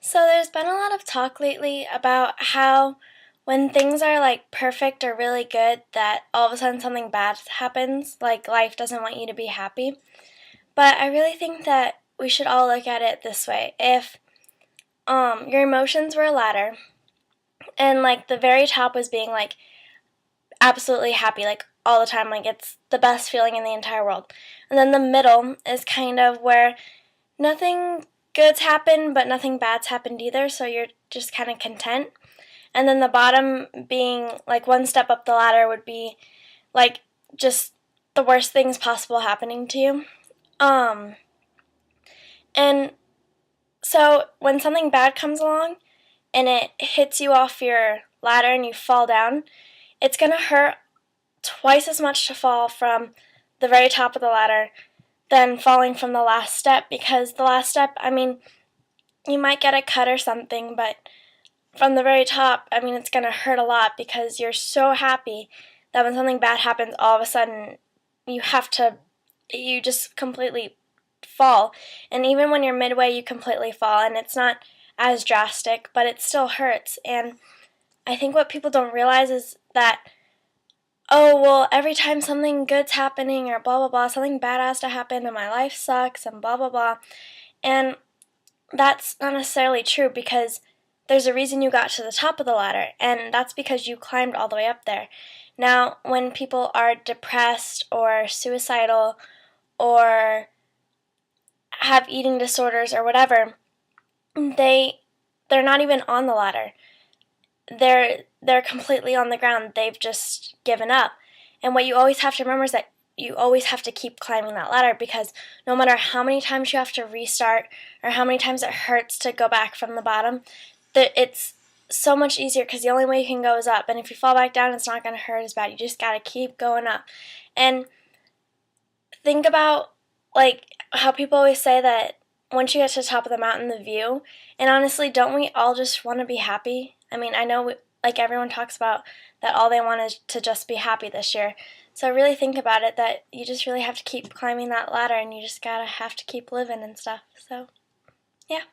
So there's been a lot of talk lately about how when things are like perfect or really good, that all of a sudden something bad happens, like life doesn't want you to be happy. But I really think that we should all look at it this way. If your emotions were a ladder and like the very top was being like absolutely happy like all the time, like it's the best feeling in the entire world. And then the middle is kind of where nothing good's happened but nothing bad's happened either, so you're just kind of content. And then the bottom being like one step up the ladder would be like just the worst things possible happening to you. Um and so when something bad comes along and it hits you off your ladder and you fall down, it's going to hurt twice as much to fall from the very top of the ladder than falling from the last step, because the last step, I mean, you might get a cut or something, but from the very top, I mean, it's going to hurt a lot because you're so happy that when something bad happens, all of a sudden you have to, you just completely fall. And even when you're midway, you completely fall, and it's not as drastic, but it still hurts. And I think what people don't realize is that, oh, well, every time something good's happening or blah, blah, blah, something bad has to happen and my life sucks and blah, blah, blah. And that's not necessarily true, because there's a reason you got to the top of the ladder, and that's because you climbed all the way up there. Now, when people are depressed or suicidal or have eating disorders or whatever, they're not even on the ladder. They're completely on the ground. They've just given up. And what you always have to remember is that you always have to keep climbing that ladder, because no matter how many times you have to restart or how many times it hurts to go back from the bottom, it's so much easier because the only way you can go is up. And if you fall back down, it's not going to hurt as bad. You just got to keep going up. And think about like how people always say that once you get to the top of the mountain, the view. And honestly, don't we all just want to be happy? I mean, I know like everyone talks about that all they want is to just be happy this year. So really think about it, that you just really have to keep climbing that ladder, and you just gotta have to keep living and stuff. So, yeah.